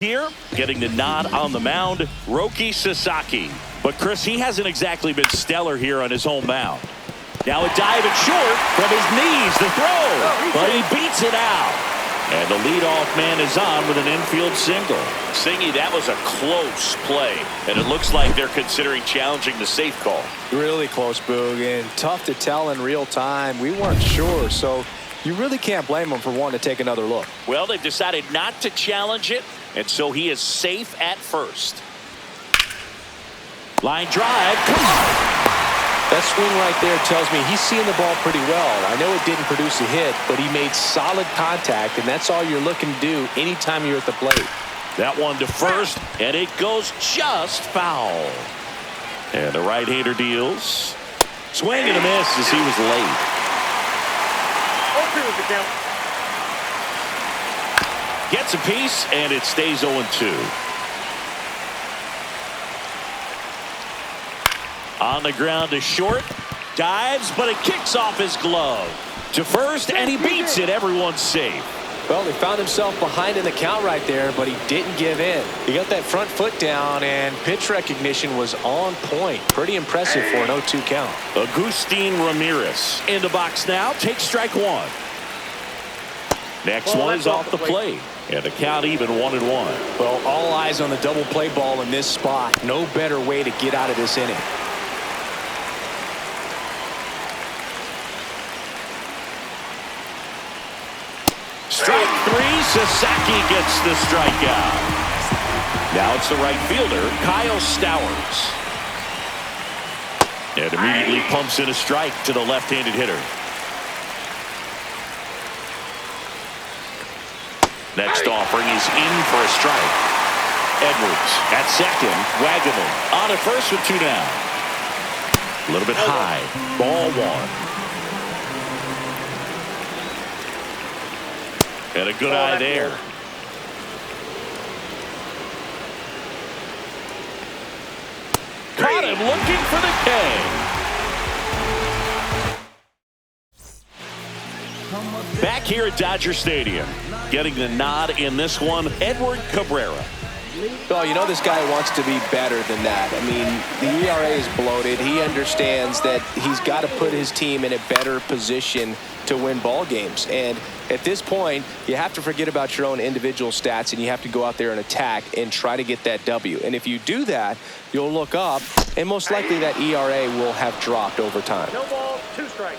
Here, getting the nod on the mound, Roki Sasaki. But Chris, he hasn't exactly been stellar here on his home mound. Now a dive and short from his knees, the throw, but he beats it out. And the leadoff man is on with an infield single. Singy, that was a close play, and it looks like they're considering challenging the safe call. Really close, Boog, and tough to tell in real time. We weren't sure, so you really can't blame them for wanting to take another look. Well, they've decided not to challenge it, and so he is safe at first. Line drive, come on! That swing right there tells me he's seeing the ball pretty well. I know it didn't produce a hit, but he made solid contact, and that's all you're looking to do anytime you're at the plate. That one to first, and it goes just foul. And the right-hander deals. Swing and a miss as he was late. Gets a piece, and it stays 0-2. On the ground to short. Dives, but it kicks off his glove. To first, and he beats it. Everyone's safe. Well, he found himself behind in the count right there, but he didn't give in. He got that front foot down, and pitch recognition was on point. Pretty impressive for an 0-2 count. Agustin Ramirez in the box now. Takes strike one. Next one is off the plate. And the count even 1-1. Well, all eyes on the double play ball in this spot. No better way to get out of this inning. Strike three. Sasaki gets the strikeout. Now it's the right fielder, Kyle Stowers. And immediately pumps in a strike to the left-handed hitter. Next offering is in for a strike. Edwards at second. Wagaman on at first with 2 down. A little bit high. Ball one. And a good eye there. Caught him looking for the K. Back here at Dodger Stadium, getting the nod in this one, Edward Cabrera. Well, you know this guy wants to be better than that. I mean, the ERA is bloated. He understands that he's got to put his team in a better position to win ball games. And at this point, you have to forget about your own individual stats, and you have to go out there and attack and try to get that W. And if you do that, you'll look up, and most likely that ERA will have dropped over time. No ball, 2 strikes.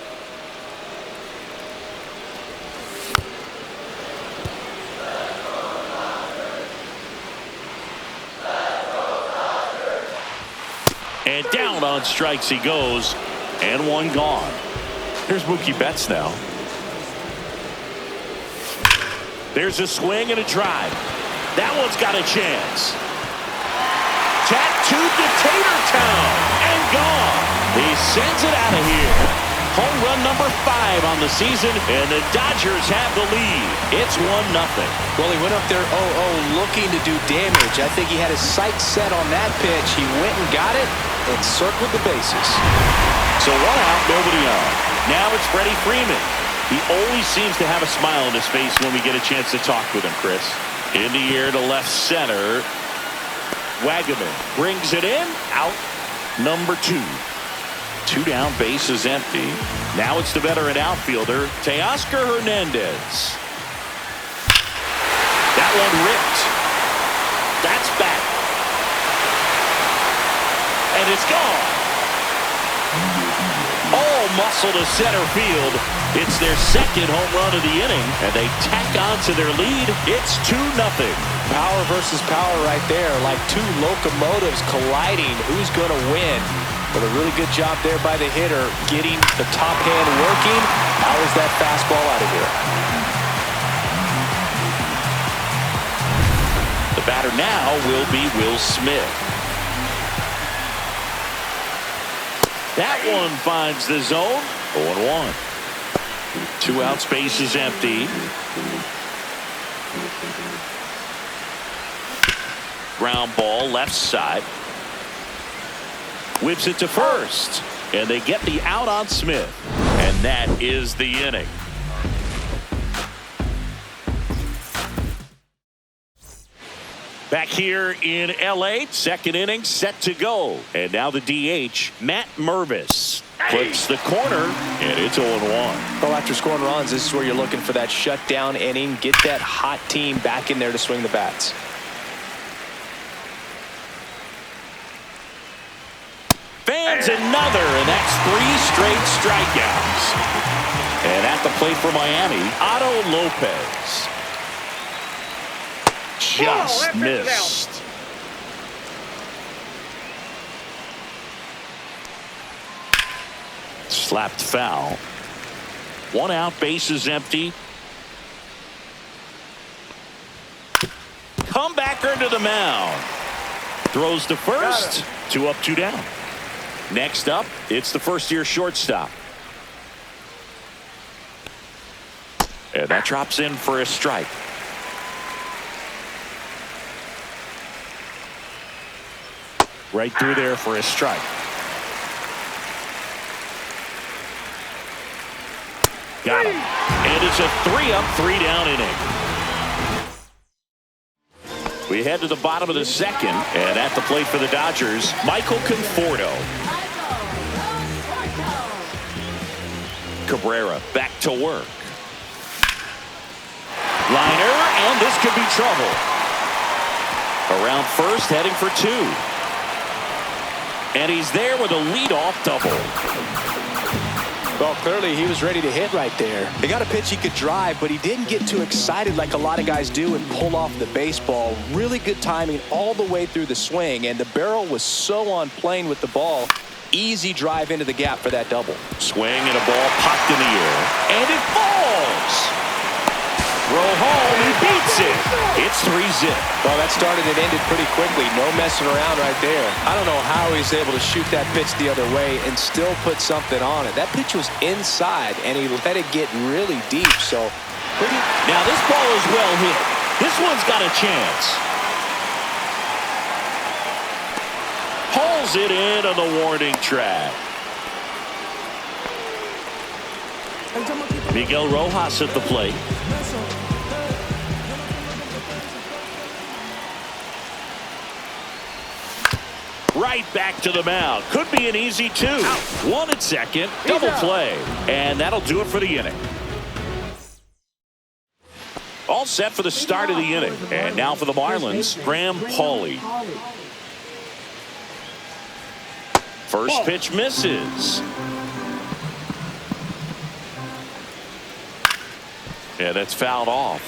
And down on strikes he goes, and one gone. Here's Mookie Betts now. There's a swing and a drive. That one's got a chance. Tattooed to Tatertown and gone. He sends it out of here. Home run number 5 on the season, and the Dodgers have the lead. It's 1-0. Well, he went up there 0-0 looking to do damage. I think he had his sights set on that pitch. He went and got it and circled the bases. So 1 out, nobody on. Now it's Freddie Freeman. He always seems to have a smile on his face when we get a chance to talk with him, Chris. In the air to left center. Wagaman brings it in. Out number 2. 2 down, base is empty. Now it's the veteran outfielder, Teoscar Hernandez. That one ripped. That's back. And it's gone. All muscle to center field. It's their second home run of the inning, and they tack on to their lead. It's 2-0. Power versus power right there, like 2 locomotives colliding. Who's going to win? But a really good job there by the hitter, getting the top hand working. Powers that fastball out of here. The batter now will be Will Smith. That one finds the zone. 0-1. 2 out, space is empty. Ground ball left side. Whips it to first, and they get the out on Smith, and that is the inning. Back here in L.A., second inning set to go. And now the DH, Matt Mervis, flips the corner, and it's 0-1. Well, after scoring runs, this is where you're looking for that shutdown inning. Get that hot team back in there to swing the bats. Fans another, and that's 3 straight strikeouts. And at the plate for Miami, Otto Lopez. Just missed. Slapped foul. 1 out, bases empty. Comebacker to the mound. Throws to first. 2 up, 2 down. Next up, it's the first-year shortstop. And that drops in for a strike. Right through there for a strike. Got him. And it's a 3 up, 3 down inning. We head to the bottom of the second, and at the plate for the Dodgers, Michael Conforto. Cabrera back to work. Liner, and this could be trouble. Around first, heading for 2. And he's there with a leadoff double. Well, clearly he was ready to hit right there. They got a pitch he could drive, but he didn't get too excited like a lot of guys do and pull off the baseball. Really good timing all the way through the swing, and the barrel was so on plane with the ball. Easy drive into the gap for that double. Swing and a ball popped in the air, and it falls. Throw home, he beats it. It's 3-zip. Well, that started and ended pretty quickly. No messing around right there. I don't know how he's able to shoot that pitch the other way and still put something on it. That pitch was inside, and he let it get really deep. So, now this ball is well hit. This one's got a chance. Hauls it in on the warning track. Miguel Rojas at the plate. Right back to the mound. Could be an easy 2. 1 at second. Double play. And that'll do it for the inning. All set for the start of the inning. And now for the Marlins, Graham Pauley. First pitch misses. Yeah, that's fouled off.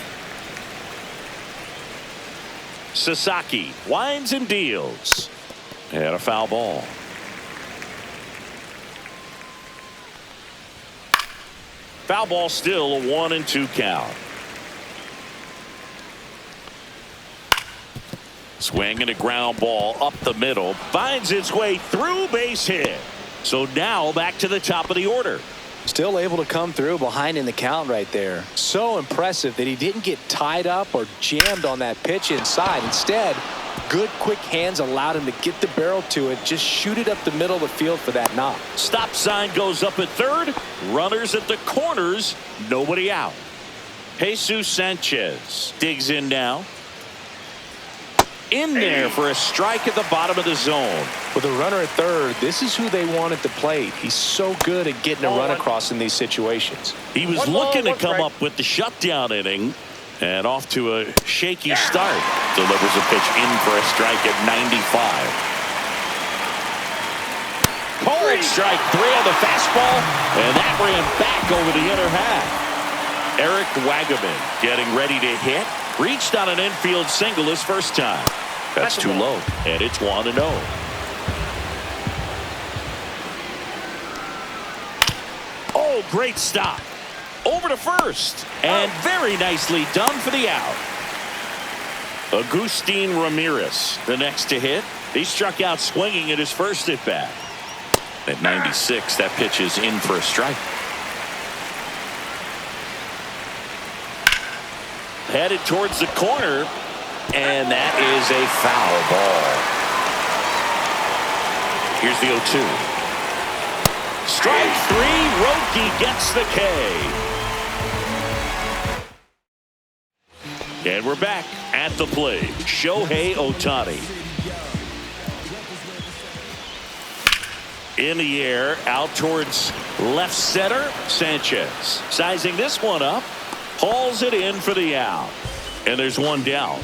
Sasaki winds and deals. And a foul ball. Foul ball still, a 1-2 count. Swing and a ground ball up the middle. Finds its way through, base hit. So now back to the top of the order. Still able to come through behind in the count right there. So impressive that he didn't get tied up or jammed on that pitch inside. Instead, good quick hands allowed him to get the barrel to it, just shoot it up the middle of the field for that knock. Stop sign goes up at third. Runners at the corners. Nobody out. Jesus Sanchez digs in now. In there for a strike at the bottom of the zone. With a runner at third, this is who they want at the plate. He's so good at getting a run across in these situations. He was looking to come up with the shutdown inning, and off to a shaky start. Delivers a pitch in for a strike at 95. Called strike 3 on the fastball, and that ran back over the inner half. Eric Wagaman getting ready to hit. Reached on an infield single his first time. That's too low, and it's 1-0. Oh, great stop. Over to first, and very nicely done for the out. Agustin Ramirez, the next to hit. He struck out swinging at his first at bat. At 96, that pitch is in for a strike. Headed towards the corner, and that is a foul ball. Here's the 0-2. Strike 3, Roki gets the K. And we're back at the plate. Shohei Ohtani. In the air, out towards left center. Sanchez sizing this one up. Hauls it in for the out. And there's one down.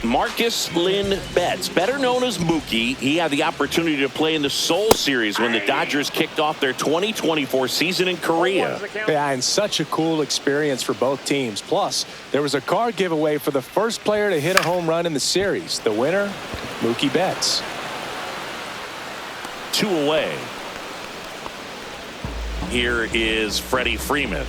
Marcus Lynn Betts, better known as Mookie, he had the opportunity to play in the Seoul Series when the Dodgers kicked off their 2024 season in Korea. Yeah, and such a cool experience for both teams. Plus, there was a card giveaway for the first player to hit a home run in the series. The winner, Mookie Betts. 2 away. Here is Freddie Freeman.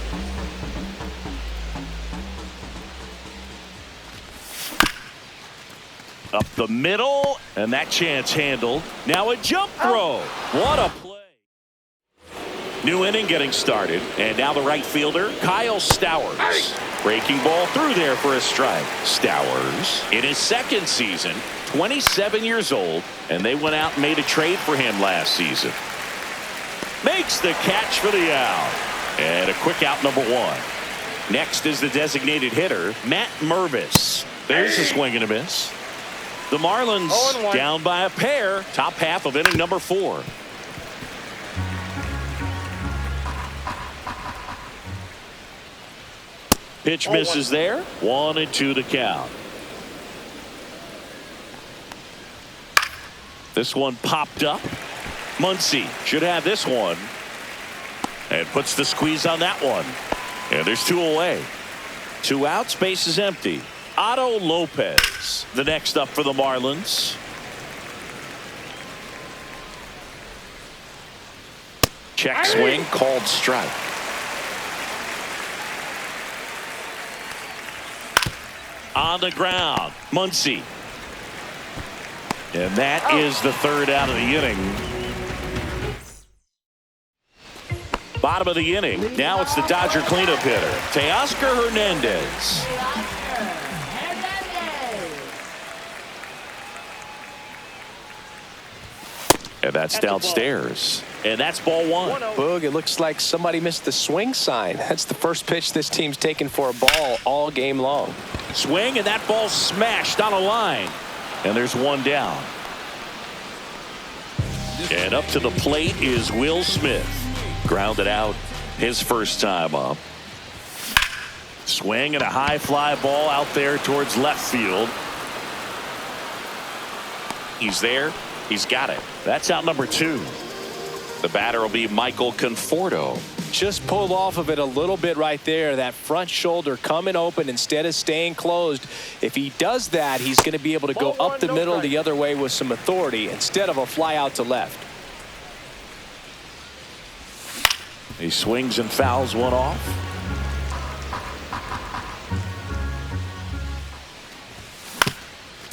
Up the middle, and that chance handled. Now a jump throw. What a play. New inning getting started, and now the right fielder, Kyle Stowers. Breaking ball through there for a strike. Stowers, in his second season, 27 years old, and they went out and made a trade for him last season. Makes the catch for the out. And a quick out, number 1. Next is the designated hitter, Matt Mervis. There's a swing and a miss. The Marlins down by a pair. Top half of inning number 4. Pitch misses there. 1-2 to count. This one popped up. Muncy should have this one. And puts the squeeze on that one. And there's 2 away. 2 outs, base is empty. Otto Lopez, the next up for the Marlins. Check swing, called strike. On the ground, Muncy. And that is the 3rd out of the inning. Bottom of the inning. Now it's the Dodger cleanup hitter, Teoscar Hernandez. And that's downstairs. And that's ball 1. Boog, it looks like somebody missed the swing sign. That's the first pitch this team's taken for a ball all game long. Swing, and that ball smashed on a line. And there's 1 down. And up to the plate is Will Smith. Grounded out his first time up. Swing and a high fly ball out there towards left field. He's there. He's got it. That's out number 2. The batter will be Michael Conforto. Just pulled off of it a little bit right there. That front shoulder coming open instead of staying closed. If he does that, he's going to be able to go up the middle the other way with some authority instead of a fly out to left. He swings and fouls one off.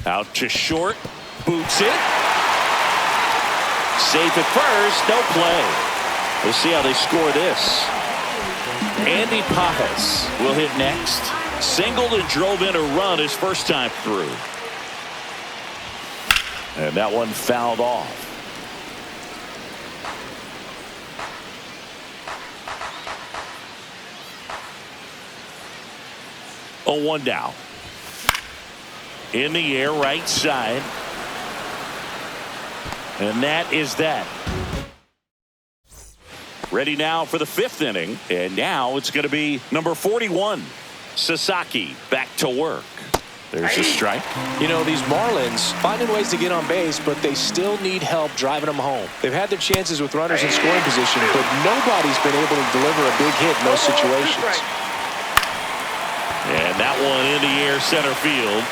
Out to short. Boots it. Safe at first. No play. We'll see how they score this. Andy Pajas will hit next. Singled and drove in a run his first time through. And that one fouled off. Oh, 1 down. In the air, right side. And that is that. Ready now for the 5th inning. And now it's going to be number 41. Sasaki back to work. There's a strike. You know, these Marlins finding ways to get on base, but they still need help driving them home. They've had their chances with runners in scoring position, but nobody's been able to deliver a big hit in those situations. And that one in the air, center field.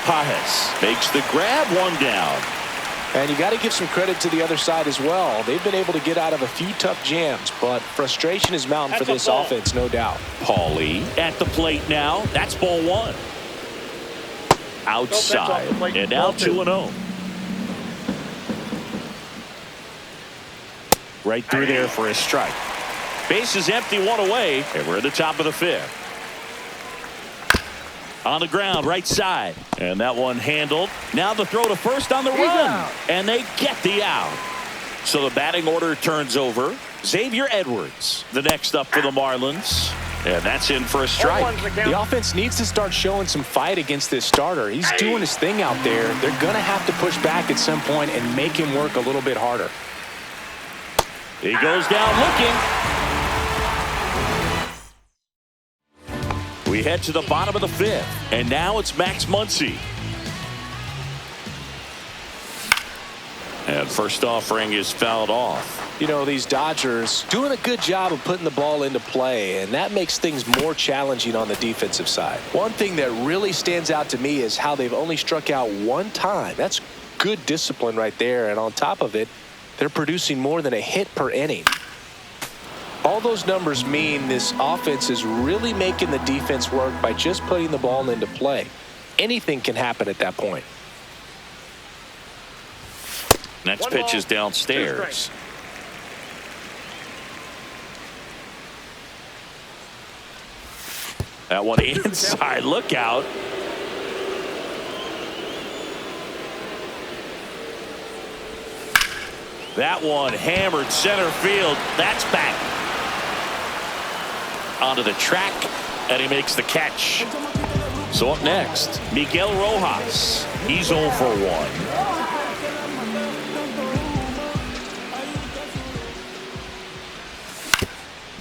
Pajas makes the grab, 1 down. And you got to give some credit to the other side as well. They've been able to get out of a few tough jams, but frustration is mounting for this offense, no doubt. Paulie at the plate now. That's ball 1. Outside. And now 2-0. Right through there for a strike. Base is empty, 1 away, and we're at the top of the 5th. On the ground, right side. And that one handled. Now the throw to first on the run. And they get the out. So the batting order turns over. Xavier Edwards, the next up for the Marlins. And that's in for a strike. The offense needs to start showing some fight against this starter. He's doing his thing out there. They're going to have to push back at some point and make him work a little bit harder. He goes down looking. We head to the bottom of the fifth, and now it's Max Muncy. And first offering is fouled off. You know, these Dodgers doing a good job of putting the ball into play, and that makes things more challenging on the defensive side. One thing that really stands out to me is how they've only struck out one time. That's good discipline right there, and on top of it, they're producing more than a hit per inning. All those numbers mean this offense is really making the defense work by just putting the ball into play. Anything can happen at that point. Next pitch is downstairs. That one inside. Look out. That one hammered center field. That's back onto the track, and he makes the catch. So up next, Miguel Rojas. He's 0 for 1.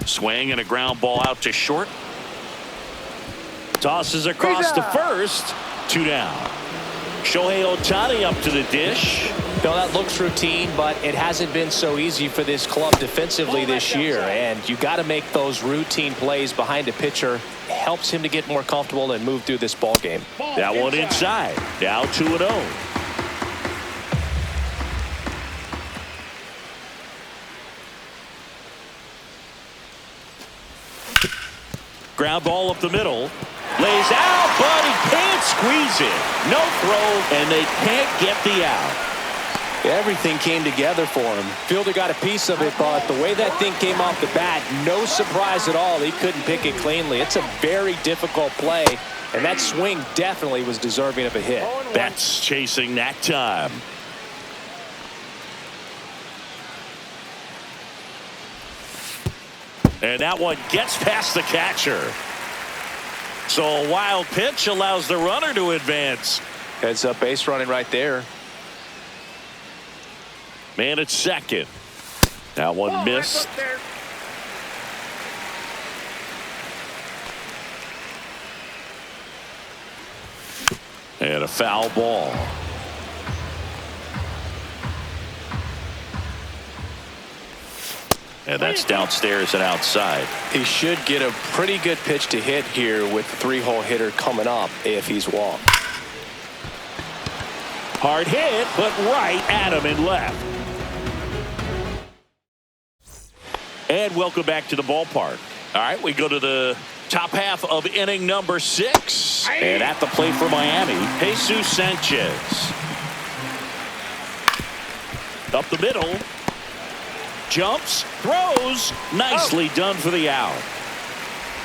Swing and a ground ball out to short. Tosses across to first. 2 down. Shohei Ohtani up to the dish. No, that looks routine, but it hasn't been so easy for this club defensively this year. And you got to make those routine plays behind a pitcher. It helps him to get more comfortable and move through this ball game. That one inside. Now 2-0. Ground ball up the middle. Lays out, but he can't squeeze it. No throw, and they can't get the out. Everything came together for him. Fielder got a piece of it, but the way that thing came off the bat, no surprise at all. He couldn't pick it cleanly. It's a very difficult play, and that swing definitely was deserving of a hit. That's chasing that time. And that one gets past the catcher. So a wild pitch allows the runner to advance. Heads up base running right there. Man at second. That one missed. And a foul ball. And that's downstairs and outside. He should get a pretty good pitch to hit here with the 3-hole hitter coming up if he's walked. Hard hit, but right at him and left. And welcome back to the ballpark. All right, we go to the top half of inning number 6. And at the plate for Miami, Jesus Sanchez. Up the middle. Jumps, throws, nicely done for the out.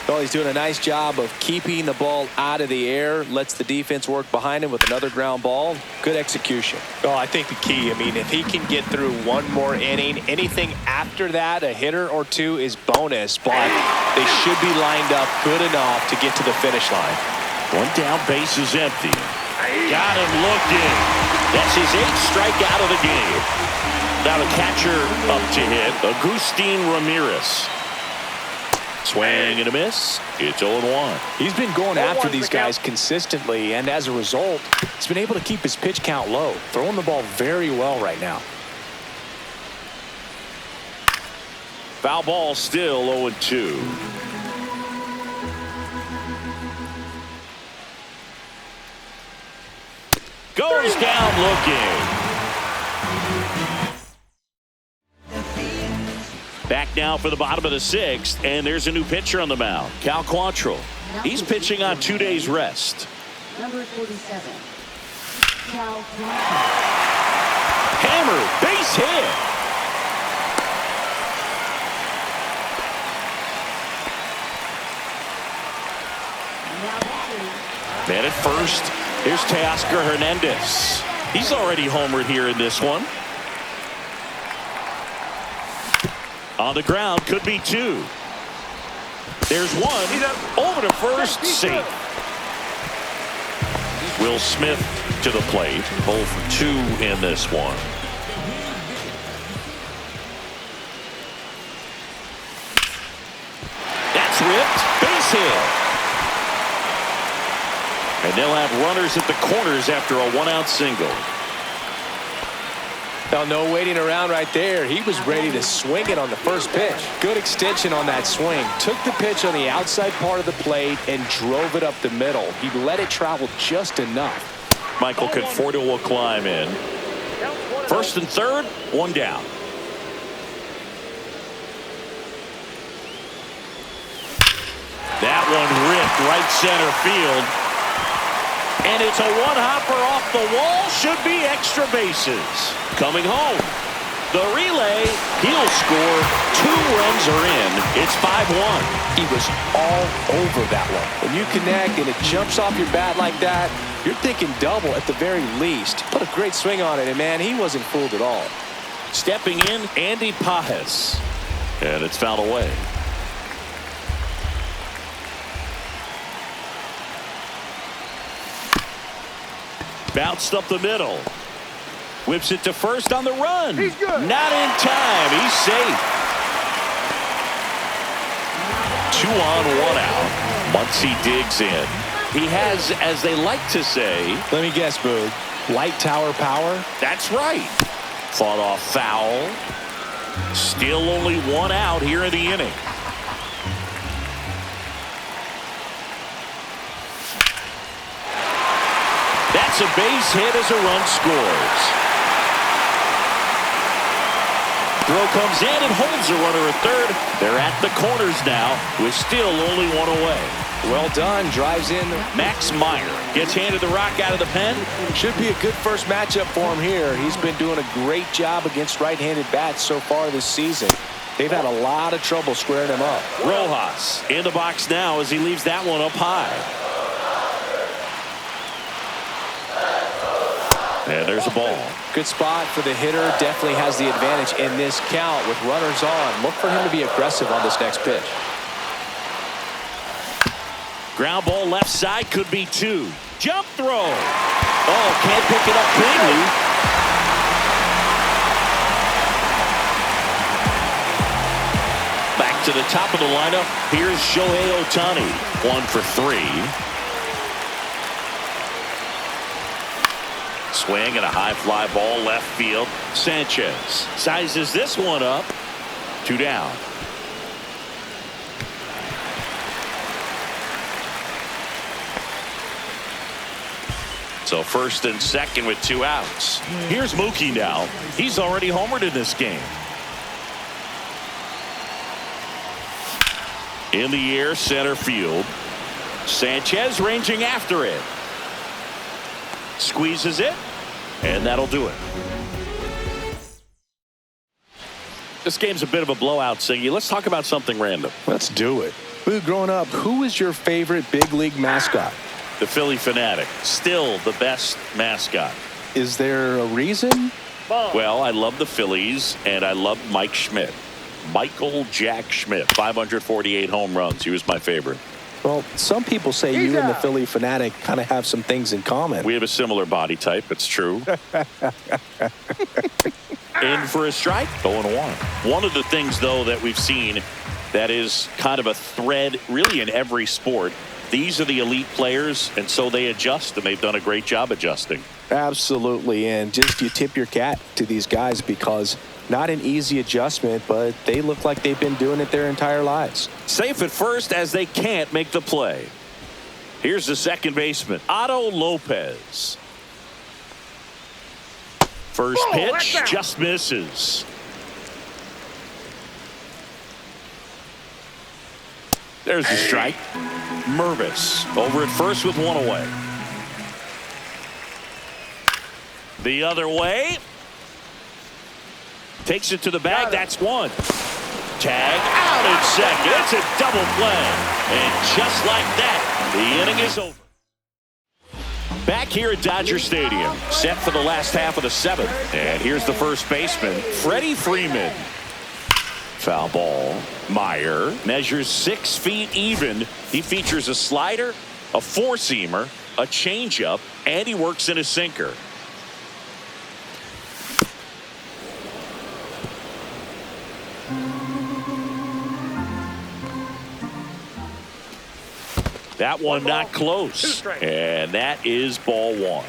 Well, he's doing a nice job of keeping the ball out of the air, lets the defense work behind him with another ground ball. Good execution. Well, I think the key, if he can get through one more inning, anything after that, a hitter or two is bonus, but they should be lined up good enough to get to the finish line. One down, base is empty. Got him looking. That's his 8th strikeout of the game. Now the catcher up to hit, Agustin Ramirez. Swing and a miss. It's 0-1. He's been going after these guys consistently, and as a result, he's been able to keep his pitch count low, throwing the ball very well right now. Foul ball still 0-2. Goes down looking. Back now for the bottom of the 6th, and there's a new pitcher on the mound, Cal Quantrill. He's pitching on 2 days rest. Number 47, Cal Quantrill. Hammer, base hit. Man at first, here's Teoscar Hernandez. He's already homered here in this one. On the ground, could be 2. There's one. Over to first. Safe. Will Smith to the plate. 0 for 2 in this one. That's ripped. Base hit. And they'll have runners at the corners after a 1-out single. Now, no waiting around right there. He was ready to swing it on the first pitch. Good extension on that swing. Took the pitch on the outside part of the plate and drove it up the middle. He let it travel just enough. Michael Conforto will climb in. First and third, 1 down. That one ripped right center field. And it's a one-hopper off the wall. Should be extra bases. Coming home. The relay. He'll score. 2 runs are in. It's 5-1. He was all over that one. When you connect and it jumps off your bat like that, you're thinking double at the very least. Put a great swing on it, and man, he wasn't fooled at all. Stepping in, Andy Pajes. And it's fouled away. Bounced up the middle. Whips it to first on the run. He's good. Not in time. He's safe. 2 on, 1 out. Muncy digs in. He has, as they like to say, let me guess, Boog. Light tower power? That's right. Fought off foul. Still only 1 out here in the inning. That's a base hit as a run scores. Throw comes in and holds the runner at third. They're at the corners now with still only 1 away. Well done. Drives in. Max Meyer gets handed the rock out of the pen. Should be a good first matchup for him here. He's been doing a great job against right-handed bats so far this season. They've had a lot of trouble squaring him up. Rojas in the box now as he leaves that one up high. And there's a ball. Good spot for the hitter. Definitely has the advantage in this count with runners on. Look for him to be aggressive on this next pitch. Ground ball left side, could be 2. Jump throw. Oh, can't pick it up cleanly. Back to the top of the lineup. Here's Shohei Ohtani. 1 for 3. Swing and a high fly ball left field. Sanchez sizes this one up. 2 down. So first and second with 2 outs. Here's Mookie now. He's already homered in this game. In the air, center field. Sanchez ranging after it. Squeezes it. And that'll do it. This game's a bit of a blowout, Siggy. Let's talk about something random. Let's do it. Boo, growing up, who was your favorite big league mascot? The Philly Fanatic. Still the best mascot. Is there a reason? Well, I love the Phillies, and I love Mike Schmidt. Michael Jack Schmidt. 548 home runs. He was my favorite. Well, some people say you and the Philly Fanatic kind of have some things in common. We have a similar body type. It's true. In for a strike. 0-1. One of the things, though, that we've seen that is kind of a thread really in every sport. These are the elite players, and so they adjust, and they've done a great job adjusting. Absolutely, and just you tip your cap to these guys because not an easy adjustment, but they look like they've been doing it their entire lives. Safe at first as they can't make the play. Here's the second baseman, Otto Lopez. First pitch just misses. There's the strike. Mervis over at first with 1 away. The other way. Takes it to the bag. That's 1. Tag out at second. It's a double play. And just like that, the inning is over. Back here at Dodger Stadium, set for the last half of the 7th. And here's the first baseman, Freddie Freeman. Foul ball. Meyer measures 6 feet even. He features a slider, a four-seamer, a changeup, and he works in a sinker. That one not close. And that is ball one.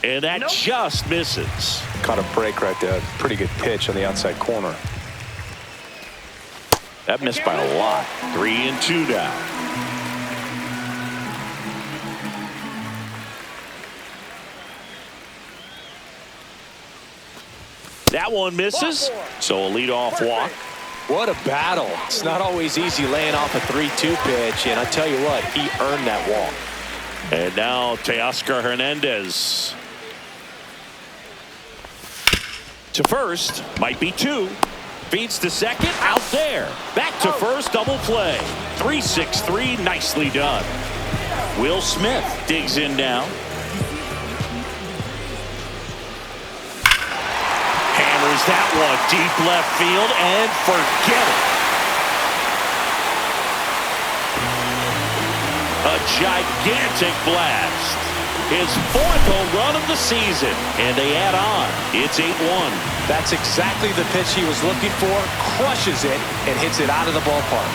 And that just misses. Caught a break right there. Pretty good pitch on the outside corner. That missed by a lot. 3-2 now. That one misses. So a leadoff walk. What a battle. It's not always easy laying off a 3-2 pitch. And I tell you what, he earned that walk. And now Teoscar Hernandez. To first, might be two. Feeds to second, out there. Back to first, double play. 3-6-3, nicely done. Will Smith digs in now. Hammers that one deep left field and forget it. A gigantic blast. His 4th home run of the season, and they add on. It's 8-1. That's exactly the pitch he was looking for. Crushes it and hits it out of the ballpark.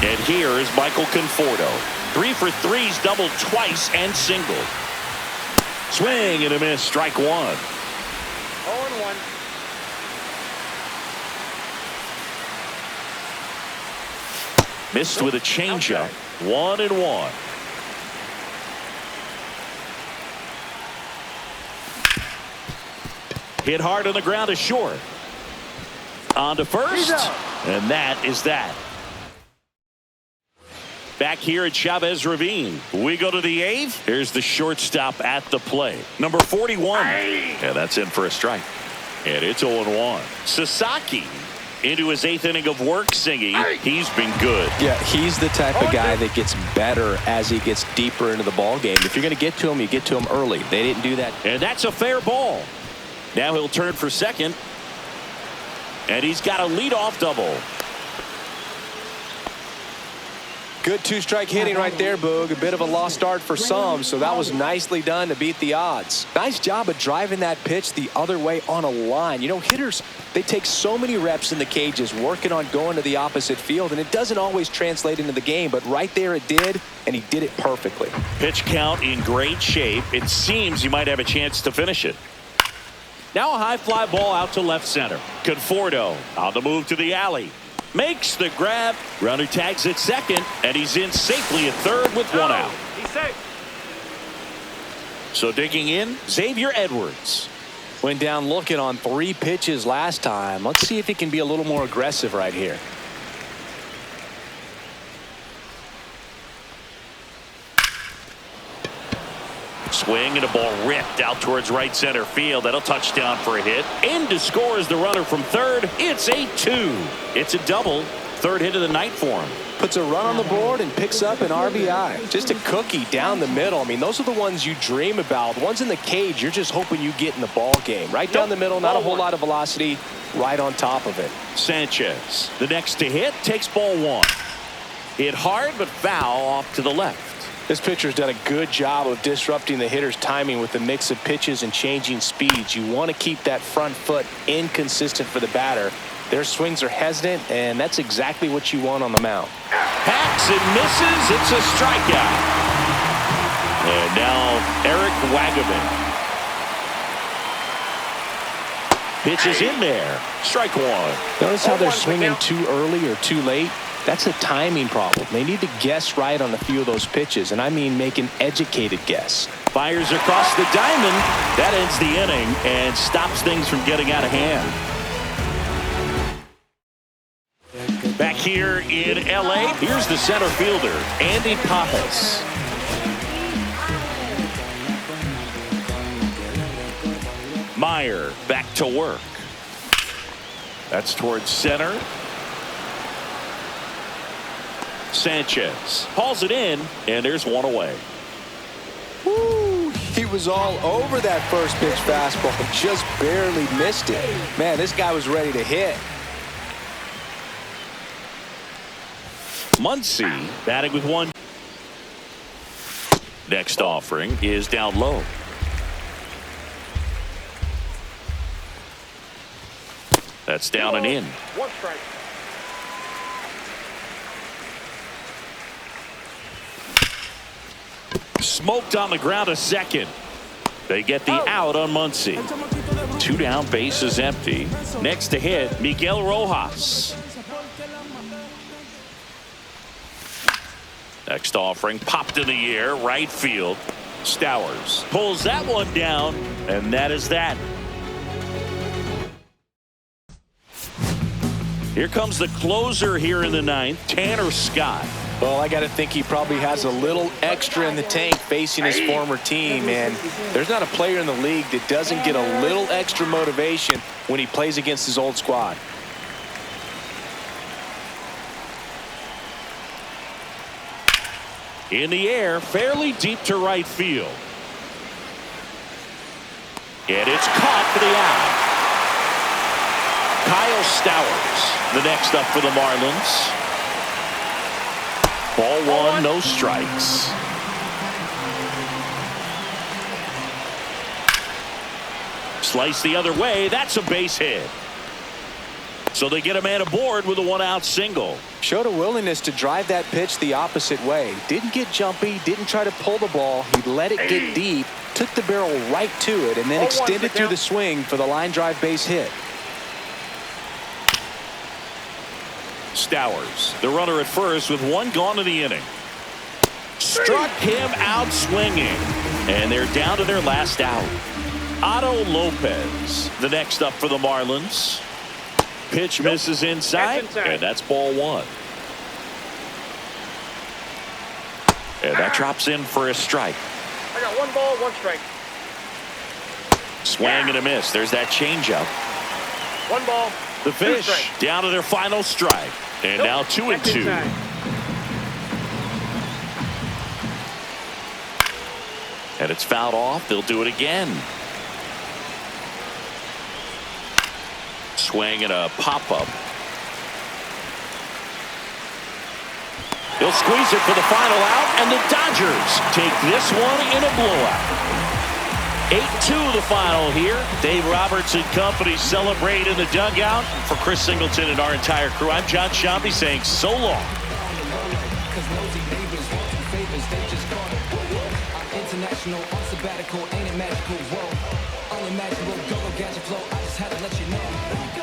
And here is Michael Conforto. 3 for 3's doubled twice and singled. Swing and a miss, strike one. 0-1. Missed with a changeup. 1-1. Hit hard on the ground to short. On to first. And that is that. Back here at Chavez Ravine. We go to the 8th. Here's the shortstop at the plate. Number 41. And that's in for a strike. And it's 0-1. Sasaki into his 8th inning of work singing. He's been good. Yeah, he's the type of guy that gets better as he gets deeper into the ball game. If you're going to get to him, you get to him early. They didn't do that. And that's a fair ball. Now he'll turn for second. And he's got a leadoff double. Good two-strike hitting right there, Boog. A bit of a lost start for some, so that was nicely done to beat the odds. Nice job of driving that pitch the other way on a line. You know, hitters, they take so many reps in the cages working on going to the opposite field, and it doesn't always translate into the game, but right there it did, and he did it perfectly. Pitch count in great shape. It seems he might have a chance to finish it. Now a high fly ball out to left center. Conforto on the move to the alley. Makes the grab. Runner tags at second, and he's in safely at third with one out. He's safe. So digging in, Xavier Edwards. Went down looking on 3 pitches last time. Let's see if he can be a little more aggressive right here. Swing and a ball ripped out towards right center field. That'll touchdown for a hit. In to score is the runner from third. It's 8-2. It's a double. 3rd hit of the night for him. Puts a run on the board and picks up an RBI. Just a cookie down the middle. I mean, those are the ones you dream about. The ones in the cage, you're just hoping you get in the ball game. Right down the middle, not a whole lot of velocity. Right on top of it. Sanchez, the next to hit, takes ball one. Hit hard but foul off to the left. This pitcher's done a good job of disrupting the hitter's timing with the mix of pitches and changing speeds. You want to keep that front foot inconsistent for the batter. Their swings are hesitant, and that's exactly what you want on the mound. Hacks and misses. It's a strikeout. And now Eric Wagaman. Pitches in there. Strike one. Notice how they're swinging too early or too late? That's a timing problem. They need to guess right on a few of those pitches, and I mean make an educated guess. Fires across the diamond. That ends the inning and stops things from getting out of hand. Back here in L.A., here's the center fielder, Andy Pappas. Meyer back to work. That's towards center. Sanchez hauls it in, and there's one away. Woo, he was all over that first pitch fastball, just barely missed it. Man, this guy was ready to hit. Muncy batting with one. Next offering is down low. That's down and in. One strike. Smoked on the ground a second. They get the out on Muncy. 2 down, bases empty. Next to hit, Miguel Rojas. Next offering popped in the air, right field. Stowers pulls that one down, and that is that. Here comes the closer here in the 9th, Tanner Scott. Well, I got to think he probably has a little extra in the tank facing his former team, and there's not a player in the league that doesn't get a little extra motivation when he plays against his old squad. In the air, fairly deep to right field. And it's caught for the out. Kyle Stowers, the next up for the Marlins. Ball 1, no strikes. Slice the other way. That's a base hit. So they get a man aboard with a 1-out single. Showed a willingness to drive that pitch the opposite way. Didn't get jumpy, didn't try to pull the ball. He let it get deep, took the barrel right to it, and then extended through the swing for the line drive base hit. Stowers, the runner at first with 1 gone in the inning. Struck him out swinging, and they're down to their last out. Otto Lopez, the next up for the Marlins. Pitch misses inside, and that's ball 1. And that drops in for a strike. I got 1 ball, 1 strike. Swing and a miss. There's that changeup. 1 ball. The fish down to their final strike. And now 2-2. And it's fouled off. They'll do it again. Swing and a pop-up. They'll squeeze it for the final out, and the Dodgers take this one in a blowout. 8-2 the final here. Dave Roberts and company celebrate in the dugout. For Chris Singleton and our entire crew, I'm John Shambi saying so long. International on sabbatical, ain't it magical? Whoa, unimaginable, go gadget flow. I just had to let you know.